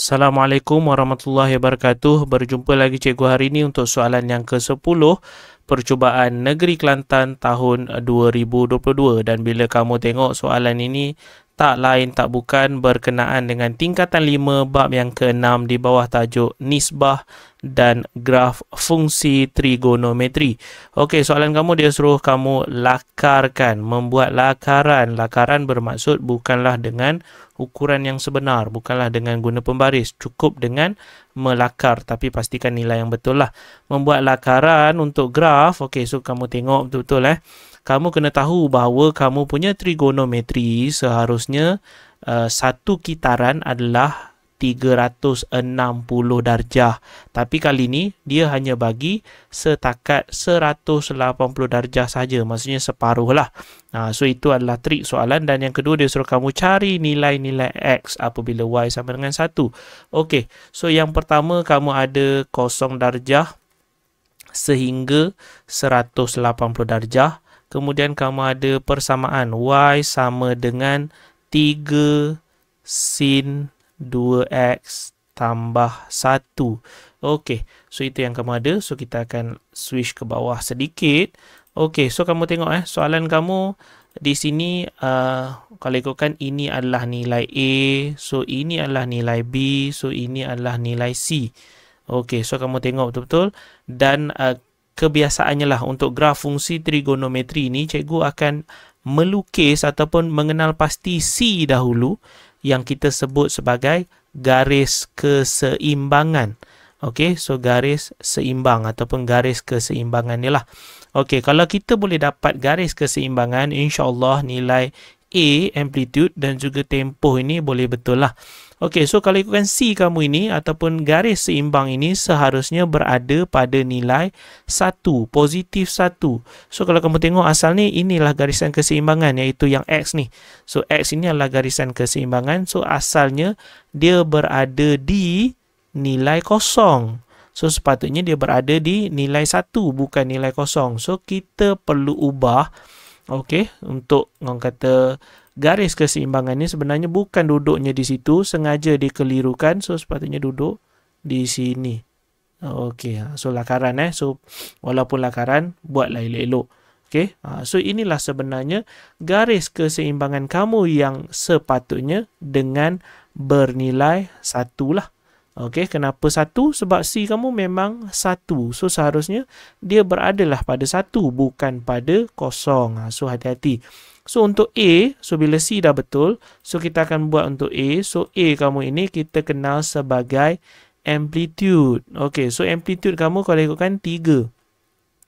Assalamualaikum warahmatullahi wabarakatuh. Berjumpa lagi cikgu hari ini untuk soalan yang ke-10 Percubaan Negeri Kelantan tahun 2022. Dan bila kamu tengok soalan ini, tak lain tak bukan berkenaan dengan tingkatan 5 bab yang ke-6 di bawah tajuk Nisbah dan Graf Fungsi Trigonometri. Okey, soalan kamu dia suruh kamu lakarkan, membuat lakaran. Lakaran bermaksud bukanlah dengan ukuran yang sebenar, bukanlah dengan guna pembaris, cukup dengan melakar, tapi pastikan nilai yang betul lah. Membuat lakaran untuk graf, okey, so kamu tengok betul-betul kamu kena tahu bahawa kamu punya trigonometri seharusnya satu kitaran adalah 360 darjah. Tapi kali ni dia hanya bagi setakat 180 darjah saja. Maksudnya separuh lah. So itu adalah trik soalan. Dan yang kedua dia suruh kamu cari nilai-nilai X apabila Y sama dengan 1. Okey. So yang pertama kamu ada 0 darjah sehingga 180 darjah. Kemudian kamu ada persamaan Y sama dengan 3 sin 2x tambah 1. Okey, so itu yang kamu ada. So kita akan switch ke bawah sedikit. Okey, so kamu tengok soalan kamu di sini kalau ikutkan ini adalah nilai A, so ini adalah nilai B, so ini adalah nilai C. Okey, so kamu tengok betul-betul. Dan kebiasaannya lah untuk graf fungsi trigonometri ini, cikgu akan melukis ataupun mengenal pasti C dahulu, yang kita sebut sebagai garis keseimbangan. Okey, so garis seimbang ataupun garis keseimbangan ni lah. Okey, kalau kita boleh dapat garis keseimbangan, insya-Allah nilai A, amplitude dan juga tempoh ini boleh betul lah. Okey, so kalau ikutkan C kamu ini ataupun garis seimbang ini seharusnya berada pada nilai 1, positif 1. So kalau kamu tengok asal ni, inilah garisan keseimbangan iaitu yang X ni. So X ini adalah garisan keseimbangan. So asalnya dia berada di nilai 0. So sepatutnya dia berada di nilai 1 bukan nilai 0. So kita perlu ubah. Okey, untuk orang kata garis keseimbangan ni sebenarnya bukan duduknya di situ, sengaja dikelirukan. So sepatutnya duduk di sini. Okey, so lakaran so walaupun lakaran buatlah elok-elok. Okey, so inilah sebenarnya garis keseimbangan kamu yang sepatutnya dengan bernilai 1 lah. Okey, kenapa 1? Sebab C kamu memang 1. So seharusnya dia beradalah pada 1 bukan pada 0. So hati-hati. So untuk A, so bila C dah betul, so kita akan buat untuk A. So A kamu ini kita kenal sebagai amplitude. Okey, so amplitude kamu kalau ikutkan 3.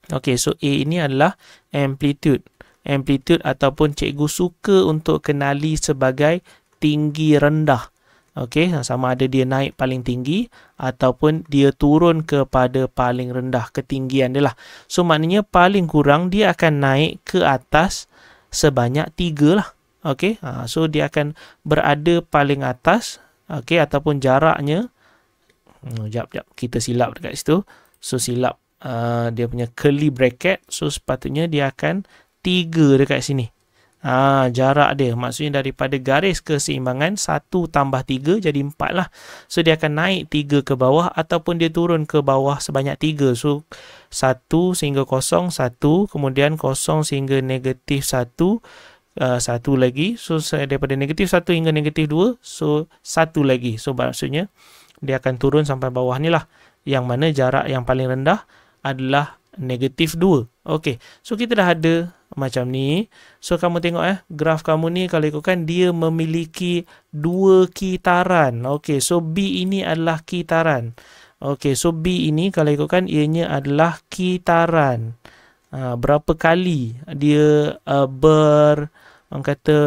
Okey, so A ini adalah amplitude. Amplitude ataupun cikgu suka untuk kenali sebagai tinggi rendah. Okey, sama ada dia naik paling tinggi ataupun dia turun kepada paling rendah ketinggian dia lah. So maknanya paling kurang dia akan naik ke atas sebanyak 3 lah. Okey, so dia akan berada paling atas. Okey, ataupun jaraknya jap kita silap dekat situ. So silap dia punya curly bracket. So sepatutnya dia akan 3 dekat sini. Jarak dia maksudnya daripada garis keseimbangan 1 tambah 3 jadi 4 lah. So dia akan naik 3 ke bawah ataupun dia turun ke bawah sebanyak 3. So 1 sehingga 0, 1, kemudian 0 sehingga negatif 1, 1 lagi. So daripada negatif 1 hingga negatif 2, so 1 lagi. So maksudnya dia akan turun sampai bawah ni lah, yang mana jarak yang paling rendah adalah negatif 2. Okey, so kita dah ada macam ni. So kamu tengok graf kamu ni kalau ikutkan dia memiliki 2 kitaran. Okey, so B ini adalah kitaran. Okey, so B ini kalau ikutkan ianya adalah kitaran. Berapa kali dia orang kata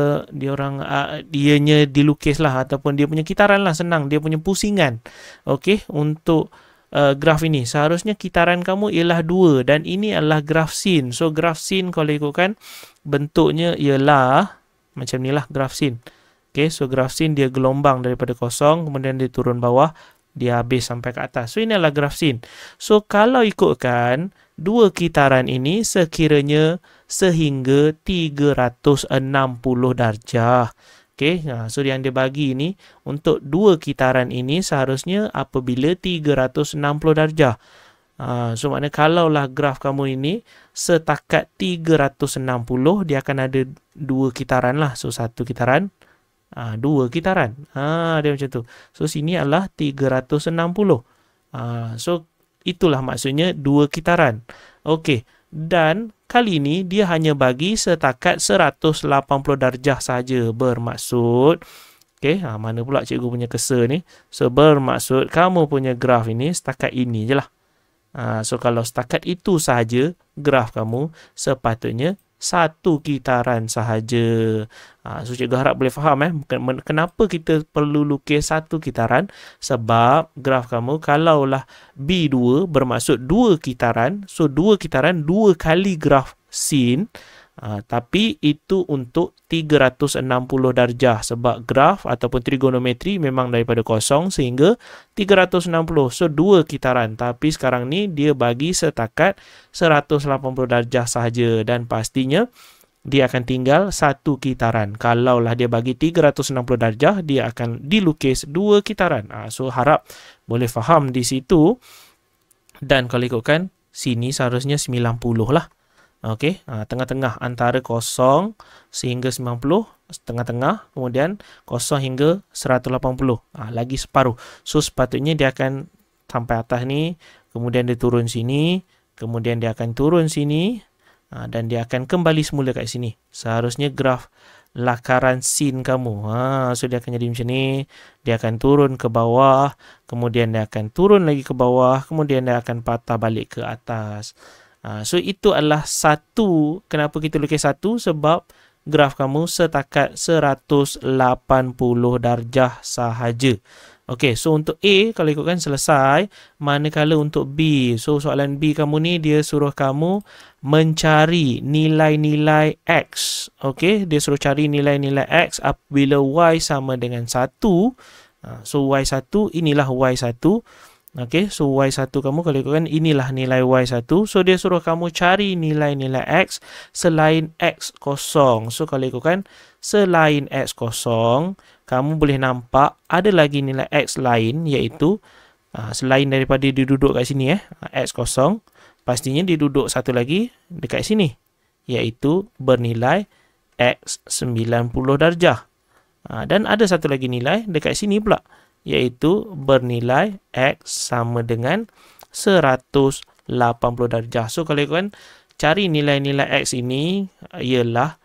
dianya dilukis lah ataupun dia punya kitaran lah, senang dia punya pusingan. Okey, untuk graf ini seharusnya kitaran kamu ialah 2 dan ini adalah graf sin. So graf sin kalau ikutkan bentuknya ialah macam ni lah graf sin. Okay, so graf sin dia gelombang daripada 0 kemudian dia turun bawah, dia habis sampai ke atas. So ini adalah graf sin. So kalau ikutkan 2 kitaran ini sekiranya sehingga 360 darjah. Okey, so yang dia bagi ni untuk dua kitaran ini seharusnya apabila 360 darjah. So maknanya kalaulah graf kamu ini setakat 360, dia akan ada dua kitaran lah. So satu kitaran, dua kitaran. Dia macam tu. So sini adalah 360. So itulah maksudnya dua kitaran. Okey. Dan kali ini dia hanya bagi setakat 180 darjah saja. Bermaksud, okey, mana pula cikgu punya cursor ni? So bermaksud kamu punya graf ini setakat ini je lah. So kalau setakat itu sahaja graf kamu sepatutnya satu kitaran sahaja. So cikgu harap boleh faham kenapa kita perlu lukis satu kitaran. Sebab graf kamu kalaulah B2 bermaksud dua kitaran. So dua kitaran dua kali graf sin. Tapi itu untuk 360 darjah. Sebab graf ataupun trigonometri memang daripada kosong sehingga 360. So dua kitaran. Tapi sekarang ni dia bagi setakat 180 darjah sahaja. Dan pastinya dia akan tinggal satu kitaran. Kalaulah dia bagi 360 darjah, dia akan dilukis dua kitaran. So harap boleh faham di situ. Dan kalau ikutkan, sini seharusnya 90 lah. Okey, tengah-tengah antara 0 sehingga 90, tengah-tengah, kemudian 0 hingga 180. Lagi separuh. So sepatutnya dia akan sampai atas ni, kemudian dia turun sini, kemudian dia akan turun sini, dan dia akan kembali semula kat sini. Seharusnya graf lakaran sin kamu. So dia akan jadi macam ni, dia akan turun ke bawah, kemudian dia akan turun lagi ke bawah, kemudian dia akan patah balik ke atas. So itu adalah satu. Kenapa kita lukis satu? Sebab graf kamu setakat 180 darjah sahaja. Okey, so untuk A kalau ikutkan selesai. Manakala untuk B, so soalan B kamu ni dia suruh kamu mencari nilai-nilai X. Okey, dia suruh cari nilai-nilai X apabila Y sama dengan 1. So Y1, inilah Y1. Okey, so Y1 kamu kalau ikutkan inilah nilai Y1. So dia suruh kamu cari nilai-nilai X selain X kosong. So kalau ikutkan selain X kosong, kamu boleh nampak ada lagi nilai X lain, iaitu selain daripada dia duduk kat sini X kosong, pastinya dia duduk satu lagi dekat sini, iaitu bernilai X 90 darjah. Dan ada satu lagi nilai dekat sini pula, iaitu bernilai X sama dengan 180 darjah. So kalau ikutkan cari nilai-nilai X ini ialah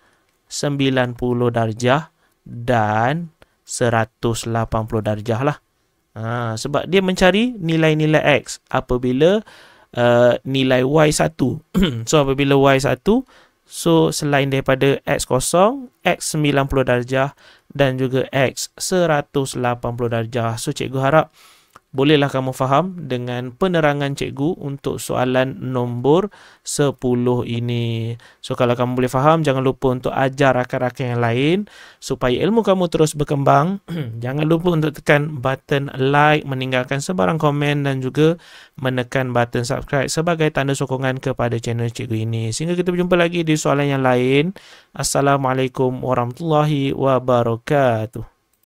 90 darjah dan 180 darjah lah. Sebab dia mencari nilai-nilai X apabila nilai Y1. So apabila Y1, so selain daripada X kosong, X 90 darjah dan juga X 180 darjah. So cikgu harap bolehlah kamu faham dengan penerangan cikgu untuk soalan nombor 10 ini. So kalau kamu boleh faham, jangan lupa untuk ajar rakan-rakan yang lain supaya ilmu kamu terus berkembang. Jangan lupa untuk tekan button like, meninggalkan sebarang komen dan juga menekan button subscribe sebagai tanda sokongan kepada channel cikgu ini. Sehingga kita berjumpa lagi di soalan yang lain. Assalamualaikum warahmatullahi wabarakatuh.